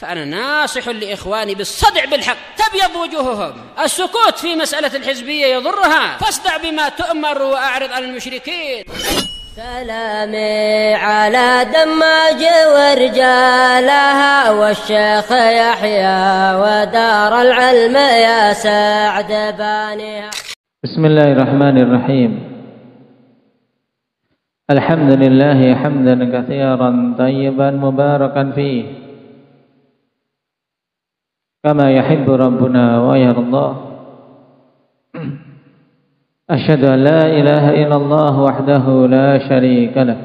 فأنا ناصح لإخواني بالصدع بالحق تبيض وجوههم. السكوت في مسألة الحزبية يضرها، فاصدع بما تؤمر وأعرض عن المشركين. سلامي على دماج ورجالها والشيخ يحيى ودار العلم يا سعد بانها. بسم الله الرحمن الرحيم. الحمد لله حمدا كثيرا طيبا مباركا فيه كما يحب ربنا ويرضى. أشهد أن لا إله إلا الله وحده لا شريك له،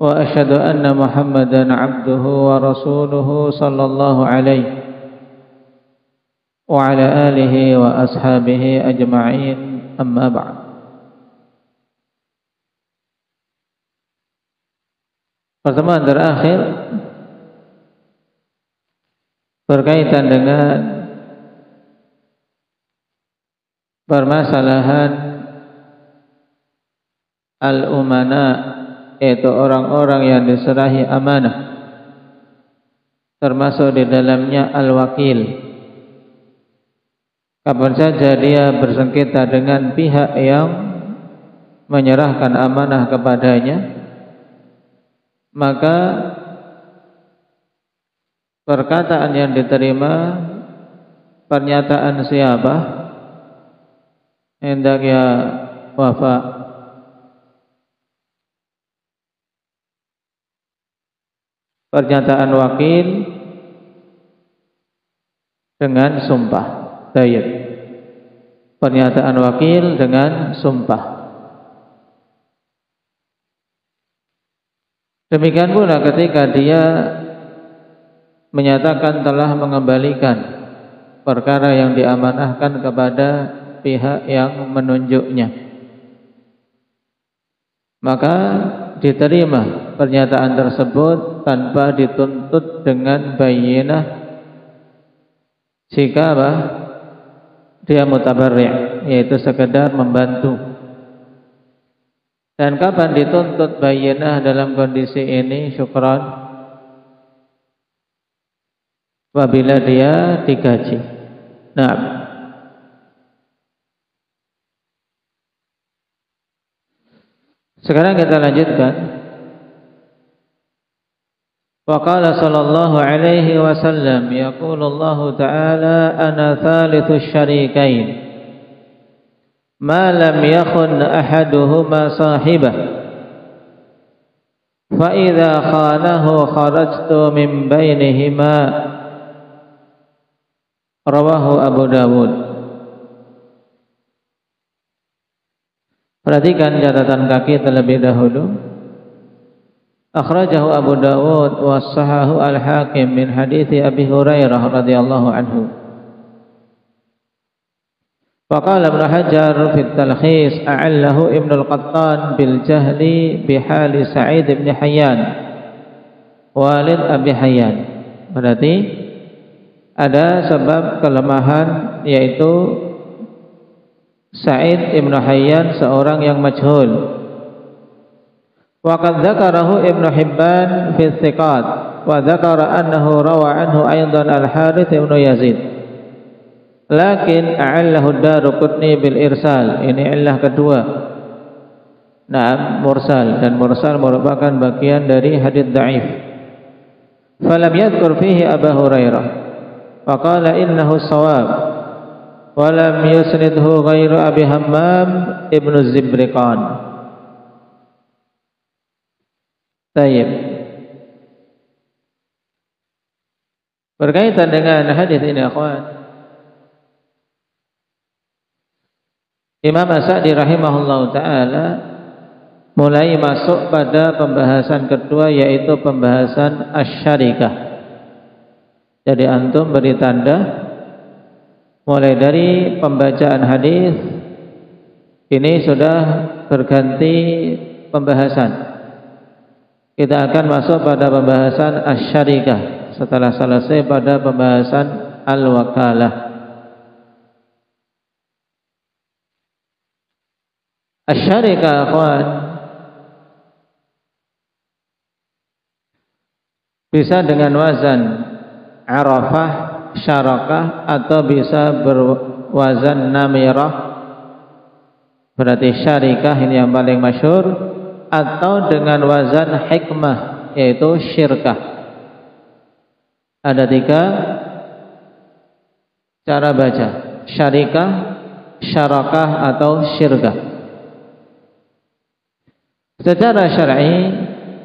وأشهد أن محمدا عبده ورسوله صلى الله عليه وعلى آله وأصحابه أجمعين. أما بعد. Pertemuan terakhir berkaitan dengan permasalahan al-umana, yaitu orang-orang yang diserahi amanah, termasuk di dalamnya al-wakil. Kapan saja dia bersengketa dengan pihak yang menyerahkan amanah kepadanya, maka perkataan yang diterima, pernyataan siapa hendaknya wafa, pernyataan wakil dengan sumpah. Baik. Pernyataan wakil dengan sumpah. Demikian pula ketika dia menyatakan telah mengembalikan perkara yang diamanahkan kepada pihak yang menunjuknya, maka diterima pernyataan tersebut tanpa dituntut dengan bayyinah jika dia mutabarri', yaitu sekedar membantu. Dan kapan dituntut bayyinah dalam kondisi ini? Syukran, apabila dia digaji. Nah, sekarang kita lanjutkan. Wa qala sallallahu alaihi wasallam, yaqulullahu ta'ala, ana thalithush syarikain ma lam yakhun ahaduhuma sahibah fa idza khanahu kharajtu min bainihima. Rawahu Abu Dawud. Perhatikan catatan kaki terlebih dahulu. Akhrajahu Abu Dawud wa sahahu al-Hakim min hadithi Abi Hurairah radhiyallahu anhu. Faqala Ibnu Hajar fi at-Talkhis, a'allahu Ibnu al-Qattan bil jahli bihali Sa'id bin Hayyan walid Abi Hayyan. Berarti ada sebab kelemahan, yaitu Sa'id Ibnu Hayyan seorang yang majhul. Wa qad dzakarahu Ibnu Hibban fi Thiqat wa dzakara annahu rawa anhu aidan al-Harits Ibnu Yazid. Lakin a'allahu Daruqutni bil irsal. Ini illah kedua. Nah, mursal, dan mursal merupakan bagian dari hadits dhaif. Falam yadhkur fihi Abu Hurairah. Wa qala innahu shawab. Wa lam yusnidhu ghairu Abi Hammam Ibnu Zibriqan. Tayyib. Berkaitan dengan hadis ini, akhwan, Imam As-Sa'di rahimahullahu ta'ala mulai masuk pada pembahasan kedua, yaitu pembahasan asy-syarikah. Jadi antum beri tanda mulai dari pembacaan hadis ini sudah berganti pembahasan. Kita akan masuk pada pembahasan asy-syarikah setelah selesai pada pembahasan al-wakalah. Asy-syarikah, akhwan, bisa dengan wazan arafah, syarakah, atau bisa berwazan namirah, berarti syarikah ini yang paling masyhur, atau dengan wazan hikmah yaitu syirkah. Ada 3 cara baca, syarikah, syarakah, atau syirkah. Secara syar'i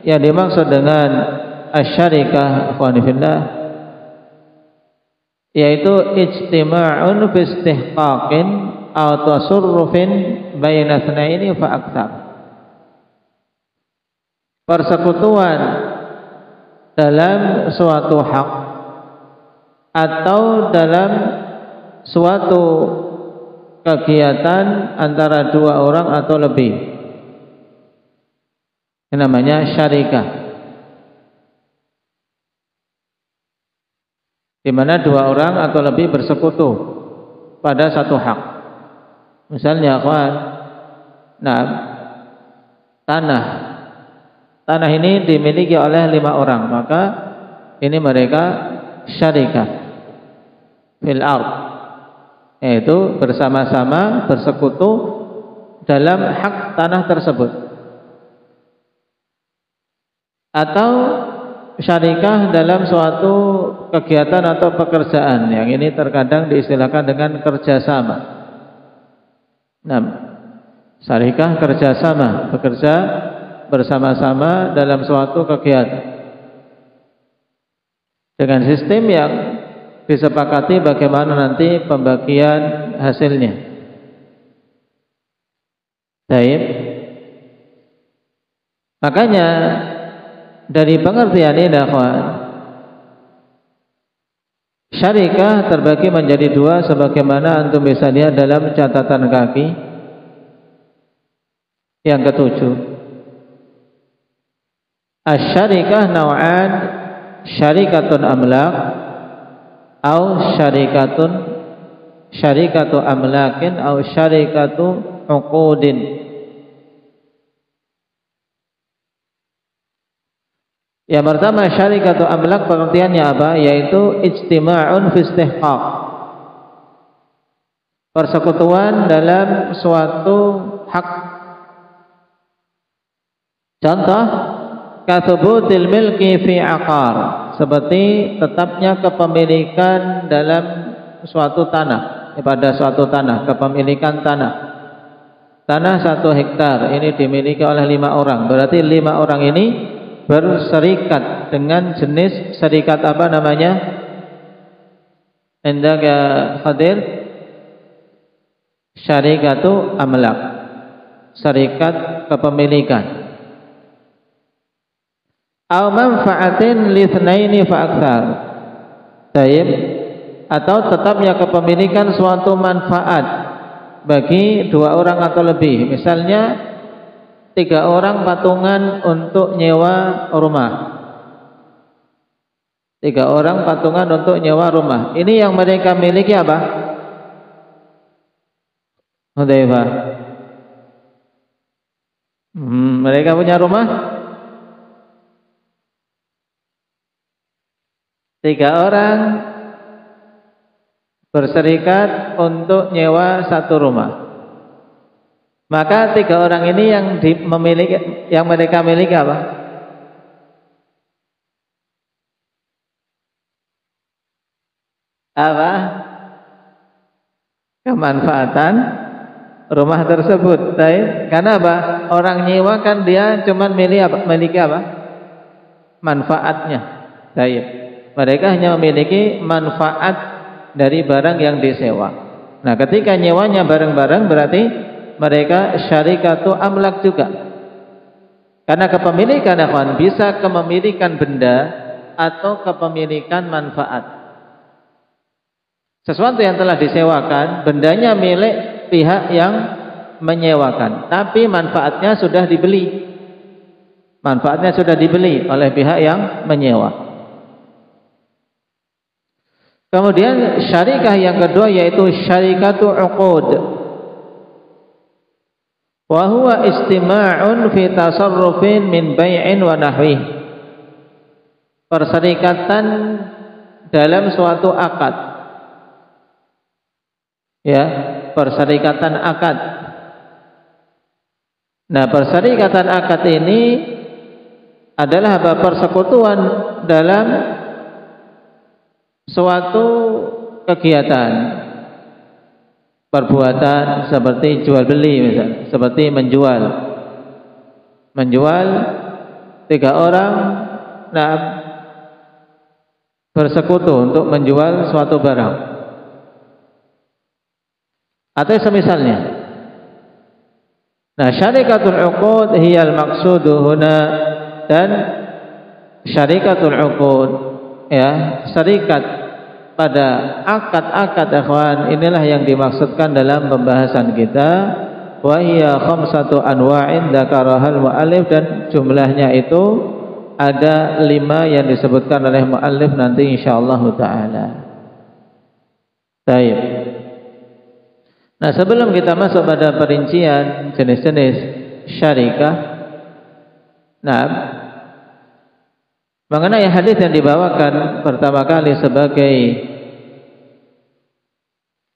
yang dimaksud dengan asyarikah ikhwani fillah yaitu ijtima'un fi istihqaqin aw tasurrufin baina tsnaini fa aktsar. Persekutuan dalam suatu hak atau dalam suatu kegiatan antara 2 orang atau lebih. Ini namanya syarikah. Di mana 2 orang atau lebih bersekutu pada satu hak. Misalnya tanah ini dimiliki oleh 5 orang, maka ini mereka syarikah fil ard, yaitu bersama-sama bersekutu dalam hak tanah tersebut. Atau syarikah dalam suatu kegiatan atau pekerjaan, yang ini terkadang diistilahkan dengan kerjasama. Syarikah kerjasama, bekerja bersama-sama dalam suatu kegiatan dengan sistem yang disepakati bagaimana nanti pembagian hasilnya. Baik. Makanya dari pengertian ini, syarikah terbagi menjadi 2 sebagaimana antum bisa lihat dalam catatan kaki yang ke-7. Asy-syarikah naw'an, syarikatun amlak au syarikatu amlakin au syarikatu uqudin. Yang pertama syarikatu amlak, pengertiannya apa? Yaitu ijtima'un fi istihqaq, persekutuan dalam suatu hak. Contoh, kathubutil milki fi aqar, seperti tetapnya kepemilikan dalam suatu tanah, pada suatu tanah, kepemilikan tanah. Tanah 1 hektar ini dimiliki oleh 5 orang, berarti 5 orang ini berserikat dengan jenis serikat apa namanya? Indaka Khadir, syarikatu amlak, serikat kepemilikan. Au manfaatin litsnaini fa aktsar. Baik, atau tetapnya kepemilikan suatu manfaat bagi 2 orang atau lebih. Misalnya 3 orang patungan untuk nyewa rumah. 3 orang patungan untuk nyewa rumah. Ini yang mereka miliki apa? Hudzaifah. Mereka punya rumah 3 orang berserikat untuk nyewa 1 rumah. Maka 3 orang ini yang mereka miliki apa? Apa? Kemanfaatan rumah tersebut. Karena apa? Orang nyewa kan dia cuma miliki apa? Manfaatnya. Mereka hanya memiliki manfaat dari barang yang disewa. Nah, ketika nyewanya bareng-bareng berarti mereka syarikatu amlak juga. Karena kepemilikan bisa kepemilikan benda atau kepemilikan manfaat. Sesuatu yang telah disewakan, bendanya milik pihak yang menyewakan, tapi manfaatnya sudah dibeli. Manfaatnya sudah dibeli oleh pihak yang menyewa. Kemudian syarikah yang kedua yaitu syarikatu uqud. Wa huwa istima'un fi tasarrufin min bai'in wa nahwi. perserikatan dalam suatu akad. Ya, perserikatan akad. Nah, perserikatan akad ini adalah persekutuan dalam suatu kegiatan, perbuatan seperti jual beli misalnya, seperti menjual 3 orang bersekutu untuk menjual suatu barang atau semisalnya. Nah, syarikatul uqud hiyal maqsudu huna, dan syarikatul uqud, ya, syarikat pada akad-akad ikhwan, inilah yang dimaksudkan dalam pembahasan kita. Wa hiya khamsatu anwa'in dzakarahal muallif, dan jumlahnya itu ada 5 yang disebutkan oleh muallif nanti insyaallah taala. Baik. Nah, sebelum kita masuk pada perincian jenis-jenis syarikah, mengenai hadis yang dibawakan pertama kali sebagai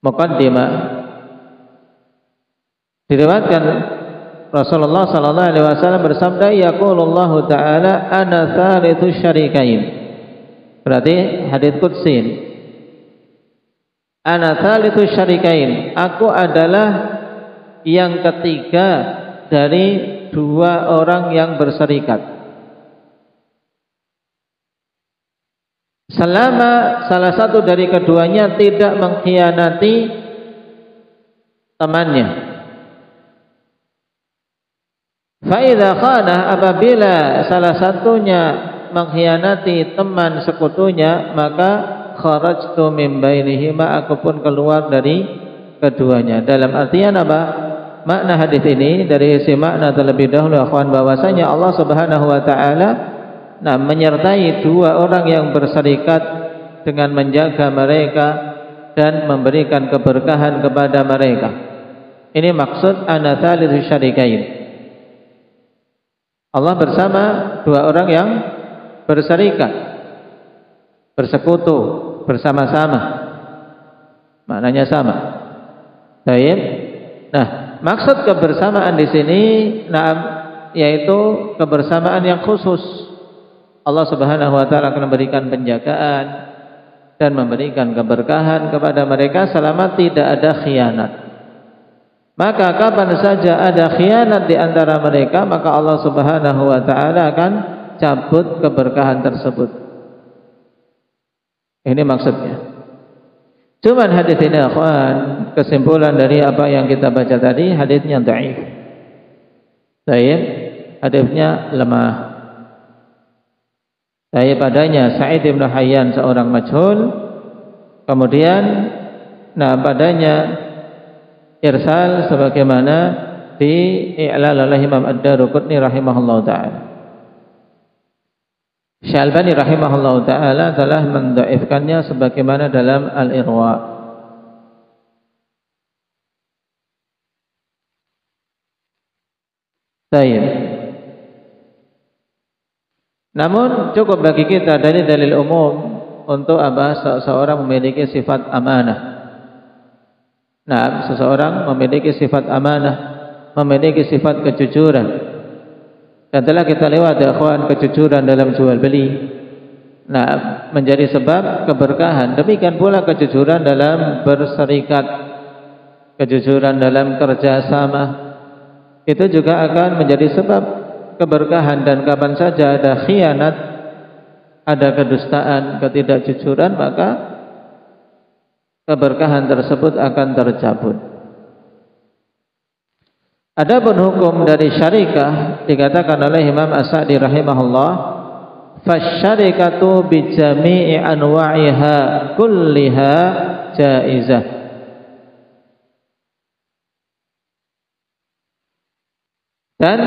muqaddimah, diriwayatkan Rasulullah sallallahu alaihi wasallam bersabda, yaqulullahu taala ana tsalitsu syarikain. Berarti hadis qudsi. Ana tsalitsu syarikain, aku adalah yang ketiga dari 2 orang yang berserikat. Selama salah satu dari keduanya tidak mengkhianati temannya. Fa idza khana, apabila salah satunya mengkhianati teman sekutunya, maka kharajtu min bainihima, aku pun keluar dari keduanya. Dalam artian apa? Makna hadis ini dari sisi makna terlebih dahulu akhwan, bahwasanya Allah Subhanahu wa taala menyertai 2 orang yang berserikat dengan menjaga mereka dan memberikan keberkahan kepada mereka. Ini maksud ana tsalitsu syarikain. Allah bersama 2 orang yang berserikat, bersekutu, bersama-sama. Maknanya sama. Baik. Nah, maksud kebersamaan di sini yaitu kebersamaan yang khusus. Allah Subhanahu wa taala akan memberikan penjagaan dan memberikan keberkahan kepada mereka selama tidak ada khianat. Maka kapan saja ada khianat di antara mereka, maka Allah Subhanahu wa taala akan cabut keberkahan tersebut. Ini maksudnya. Cuman hadis ini akhwan, kesimpulan dari apa yang kita baca tadi, hadisnya dhaif. Dhaif, hadisnya lemah. Dari padanya Sa'id bin Hayyan seorang majhul, kemudian padanya irsal sebagaimana di'lal oleh Imam Ad-Daruqutni rahimahullahu taala. Syalbani rahimahullahu taala telah mendhaifkannya sebagaimana dalam Al-Irwa. Baik. Namun cukup bagi kita dari dalil umum untuk seseorang memiliki sifat amanah. Nah, seseorang memiliki sifat amanah, memiliki sifat kejujuran. Dan telah kita lewat akhwan, kejujuran dalam jual beli menjadi sebab keberkahan. Demikian pula kejujuran dalam berserikat, kejujuran dalam kerjasama, itu juga akan menjadi sebab keberkahan. Dan kapan saja ada khianat, ada kedustaan, ketidakjujuran, maka keberkahan tersebut akan tercabut. Adapun hukum dari syarikah dikatakan oleh Imam As-Sa'di rahimahullah, fasyarikatu bijami'i anwa'iha kulliha jaizah. Dan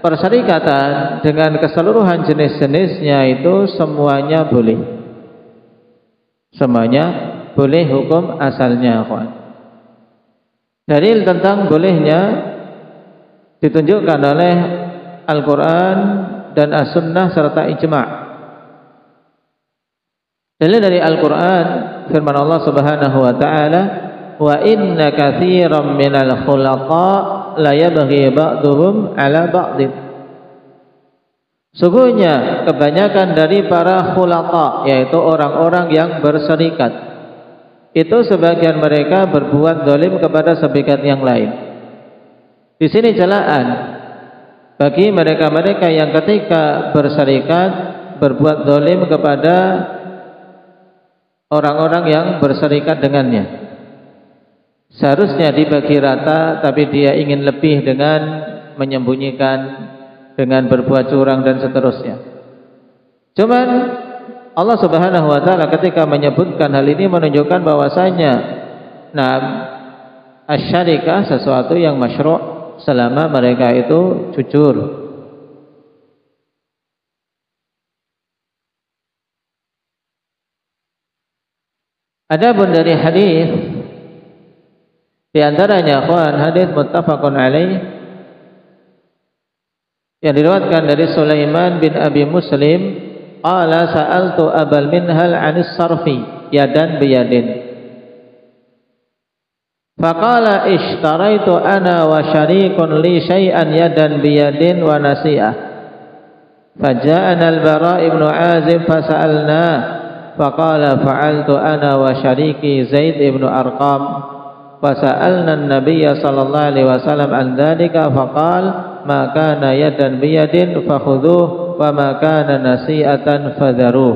perserikatan dengan keseluruhan jenis-jenisnya itu semuanya boleh. Semuanya boleh hukum asalnya, kawan. Dalil tentang bolehnya ditunjukkan oleh Al-Quran dan As-Sunnah serta ijma'. Dalil dari Al-Quran, firman Allah Subhanahu wa ta'ala, wa inna katsiran minal khulaqa la yabghi ba'duhum ala ba'din. Sungguhnya kebanyakan dari para khulaqa, yaitu orang-orang yang berserikat, itu sebagian mereka berbuat zalim kepada sebagian yang lain. Di sini celaan bagi mereka-mereka yang ketika berserikat berbuat zalim kepada orang-orang yang berserikat dengannya. Seharusnya dibagi rata, tapi dia ingin lebih dengan menyembunyikan, dengan berbuat curang dan seterusnya. Cuman Allah Subhanahu wa ta'ala ketika menyebutkan hal ini menunjukkan bahwasanya asyarikah sesuatu yang masyru' selama mereka itu jujur. Adapun dari hadis, di antaranya akhwan hadis muttafaqun alaih yang diriwayatkan dari Sulaiman bin Abi Muslim, qala sa'altu Abal Minhal 'anis sarfi yadan biyadin. Faqala ishtaraitu ana wa syarikun li syai'an yadan biyadin wa nasi'ah. Faja'ana al-Bara' ibn Azib fasa'alna faqala fa'altu ana wa syariki Zaid ibn Arqam. Fasa'alna an-nabiyya sallallahu alaihi wasallam an dzalika faqala ma kana yadan biyadin fakhudhuh wa ma kana nasi'atan fadharuh.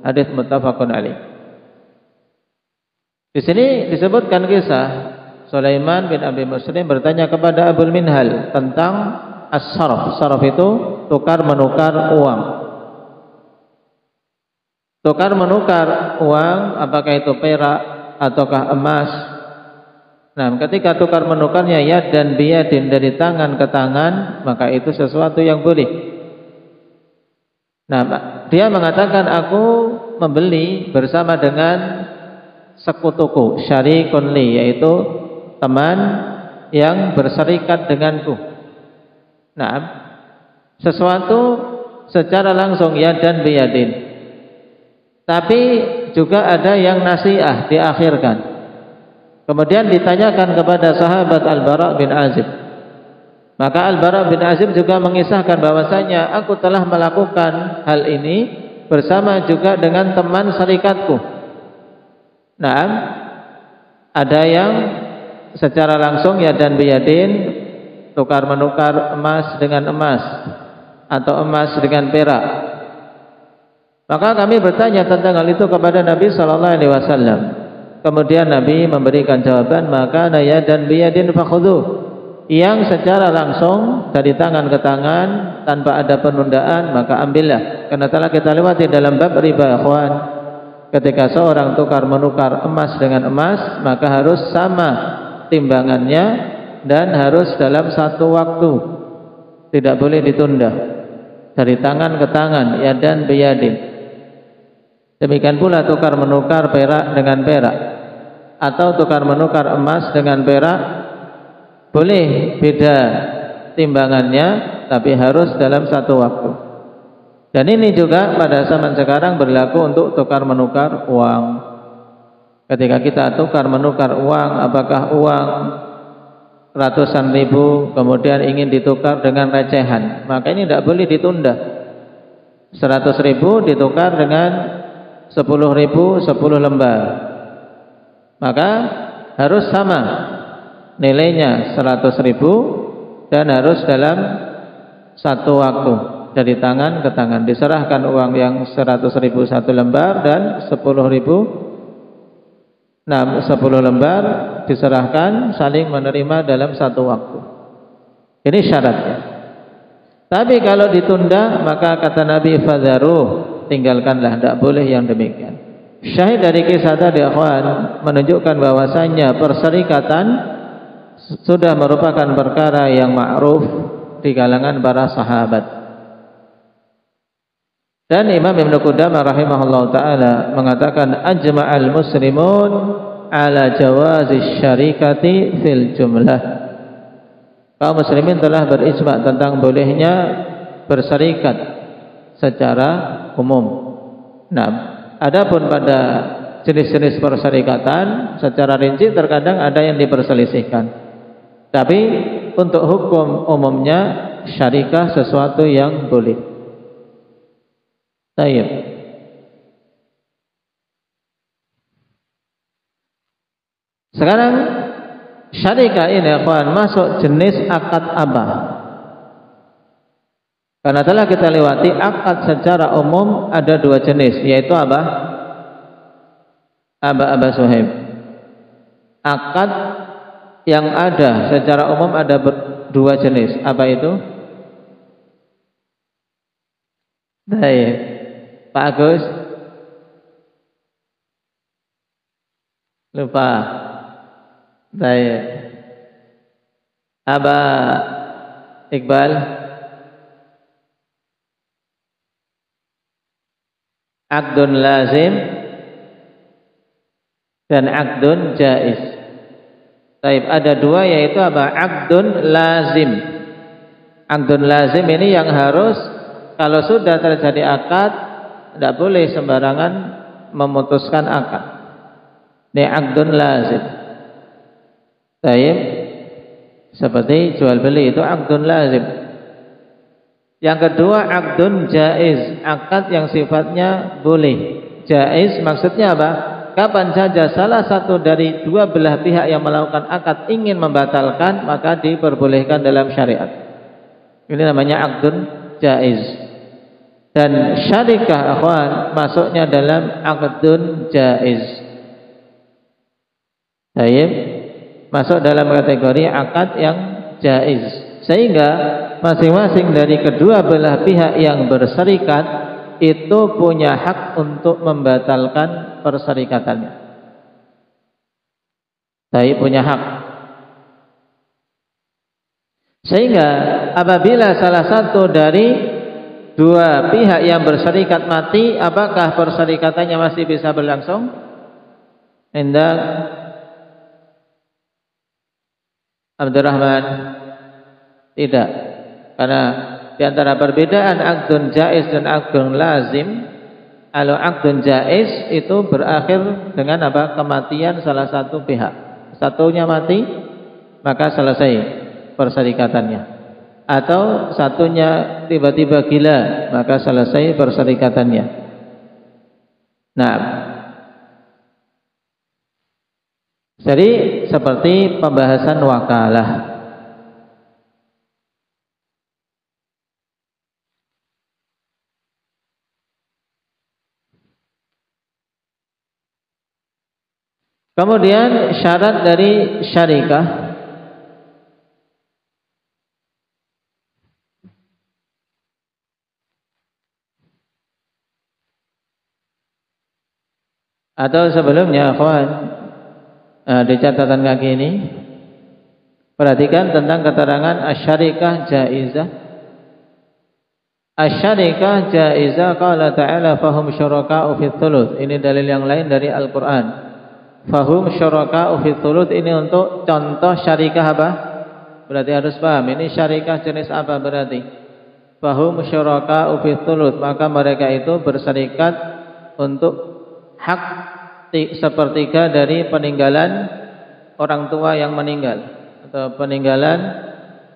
Hadis muttafaqun alaih. Di sini disebutkan kisah Sulaiman bin Abi Muslim bertanya kepada Abul Minhal tentang as-sarf. Sarf itu tukar menukar uang. Tukar menukar uang, apakah itu perak ataukah emas? Nah, ketika tukar menukarnya yad dan biyadin, dari tangan ke tangan, maka itu sesuatu yang boleh. Nah, dia mengatakan aku membeli bersama dengan sekutuku, syarikun li, yaitu teman yang berserikat denganku. Nah, sesuatu secara langsung yad dan biyadin. Tapi juga ada yang nasi'ah, diakhirkan. Kemudian ditanyakan kepada sahabat Al-Bara' bin Azib. Maka Al-Bara' bin Azib juga mengisahkan bahwasanya aku telah melakukan hal ini bersama juga dengan teman serikatku. Nah, ada yang secara langsung ya dan biyadin, tukar menukar emas dengan emas atau emas dengan perak. Maka kami bertanya tentang hal itu kepada Nabi sallallahu alaihi wasallam. Kemudian Nabi memberikan jawaban, maka ya dan biyadin fakhudhu, yang secara langsung dari tangan ke tangan tanpa ada penundaan, maka ambillah. Karena telah kita lewati dalam bab riba, ikhwan, ketika seorang tukar menukar emas dengan emas, maka harus sama timbangannya dan harus dalam satu waktu, tidak boleh ditunda, dari tangan ke tangan, ya dan biyadin. Demikian pula tukar menukar perak dengan perak atau tukar menukar emas dengan perak, boleh beda timbangannya, tapi harus dalam satu waktu. Dan ini juga pada zaman sekarang berlaku untuk tukar menukar uang. Ketika kita tukar menukar uang, apakah uang ratusan ribu kemudian ingin ditukar dengan recehan, maka ini tidak boleh ditunda. 100 ribu ditukar dengan 10 ribu 10 lembar, maka harus sama nilainya 100 ribu dan harus dalam satu waktu, dari tangan ke tangan. Diserahkan uang yang 100 ribu satu lembar dan 10 ribu 10 lembar diserahkan, saling menerima dalam satu waktu. Ini syaratnya. Tapi kalau ditunda, maka kata Nabi fadharuh, tinggalkanlah, tidak boleh yang demikian. Syahid dari kisah tadi, akhwan, menunjukkan bahwasanya perserikatan sudah merupakan perkara yang ma'ruf di kalangan para sahabat. Dan Imam Ibn Qudamah rahimahullah ta'ala mengatakan ajma'al muslimun ala jawazi syarikati fil jumlah. Kaum muslimin telah berijma' tentang bolehnya berserikat secara umum. Nah, Adapun pada jenis-jenis persyarikatan secara rinci terkadang ada yang diperselisihkan. Tapi untuk hukum umumnya syarikah sesuatu yang boleh. Baik. Sekarang syarikah ini akan masuk jenis akad abah. Karena telah kita lewati akad secara umum ada dua jenis, yaitu abah Suhaib. Akad yang ada secara umum ada dua jenis. Apa itu? Baik, Pak Agus. Lupa. Baik. Aba Iqbal. Aqdun lazim dan aqdun jaiz. Baik, ada dua, yaitu apa? Aqdun lazim. Aqdun lazim ini yang harus kalau sudah terjadi akad tidak boleh sembarangan memutuskan akad. Ini aqdun lazim. Baik, seperti jual beli itu aqdun lazim. Yang kedua aqdun jaiz, akad yang sifatnya boleh. Jaiz maksudnya apa? Kapan saja salah satu dari dua belah pihak yang melakukan akad ingin membatalkan, maka diperbolehkan dalam syariat. Ini namanya aqdun jaiz. Dan syarikah akhwan masuknya dalam aqdun jaiz. Baik, masuk dalam kategori akad yang jaiz. Sehingga masing-masing dari kedua belah pihak yang berserikat itu punya hak untuk membatalkan perserikatannya. Baik, punya hak. Sehingga apabila salah satu dari dua pihak yang berserikat mati, apakah perserikatannya masih bisa berlangsung? Indah Abdurrahman, tidak. Karena di antara perbedaan aqdun jaiz dan aqdun lazim, kalau aqdun jaiz itu berakhir dengan apa? Kematian salah satu pihak. Satunya mati, maka selesai perserikatannya. Atau satunya tiba-tiba gila, maka selesai perserikatannya. Nah, jadi seperti pembahasan wakalah. Kemudian syarat dari syarikah atau sebelumnya akhwan di catatan kaki ini perhatikan tentang keterangan asyarikah jaizah. Asyarikah jaizah qala ta'ala fahum syuraka'u fil thuluth. Ini dalil yang lain dari Al-Qur'an. Fahum syuraka'u fil thuluth ini untuk contoh syarikah apa? Berarti harus paham ini syarikah jenis apa berarti? Fahum syuraka'u fil thuluth, maka mereka itu berserikat untuk hak sepertiga dari peninggalan orang tua yang meninggal atau peninggalan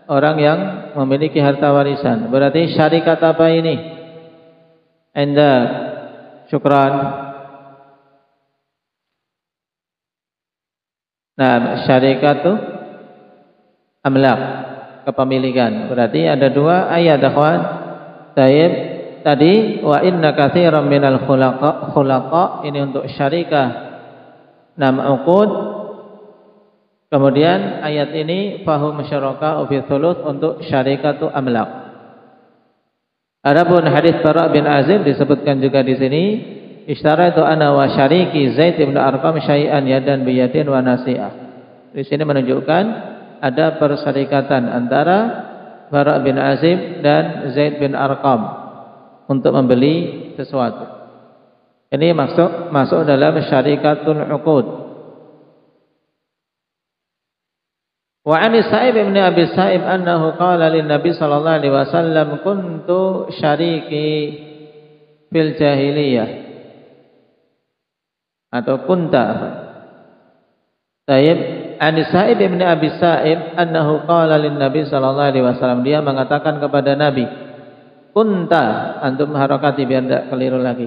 orang yang memiliki harta warisan. Berarti syarikat apa ini? Anda syukran. Nah, syarikat itu amlak, kepemilikan. Berarti ada dua ayat akhwan. Taib tadi wa inna katsiran minal khulaqa ini untuk syarikah nam uqud. Kemudian ayat ini fahum syuraka'u fi thuluth untuk syarikatu amlak. Adapun hadis Bara' bin Azib disebutkan juga di sini, istaraitu ana wa syariki Zaid bin Arqam syai'an yadan biyadin wa nasi'ah. Di sini menunjukkan ada perserikatan antara Bara' bin Azib dan Zaid bin Arqam untuk membeli sesuatu. Ini masuk dalam syarikatul uqud. Wa 'an Sa'ib bin Abi Sa'ib annahu qala lin Nabi sallallahu alaihi wasallam kuntu syariki fil jahiliyah. atau kunta. Taib an Sa'ib bin Abi Sa'ib annahu qala lin Nabi sallallahu alaihi wasallam, dia mengatakan kepada Nabi, kunta, antum harakati biar tidak keliru lagi.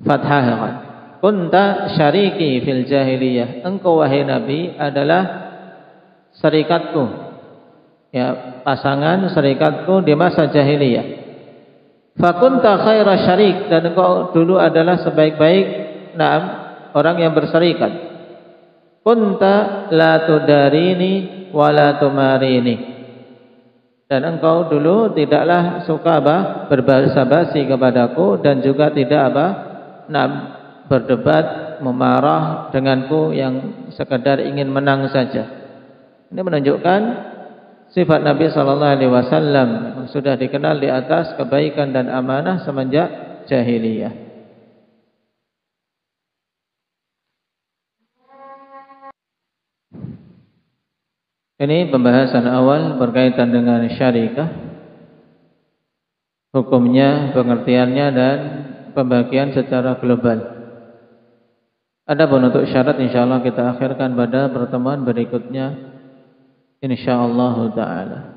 Fathah. Kunta syariki fil jahiliyah. Engkau wahai Nabi adalah serikatku. Ya, pasangan serikatku di masa jahiliyah. Fakunta khaira syarik, dan engkau dulu adalah sebaik-baik orang yang berserikat. Kunta la tudarini wa la tumarini. Dan engkau dulu tidaklah suka berbahasa-basi kepadaku dan juga tidak berdebat, memarah denganku yang sekedar ingin menang saja. Ini menunjukkan sifat Nabi sallallahu alaihi wasallam yang sudah dikenal di atas kebaikan dan amanah semenjak jahiliyah. Ini pembahasan awal berkaitan dengan syarikah, hukumnya, pengertiannya, dan pembagian secara global. Adapun untuk syarat insyaallah kita akhirkan pada pertemuan berikutnya insyaallah taala.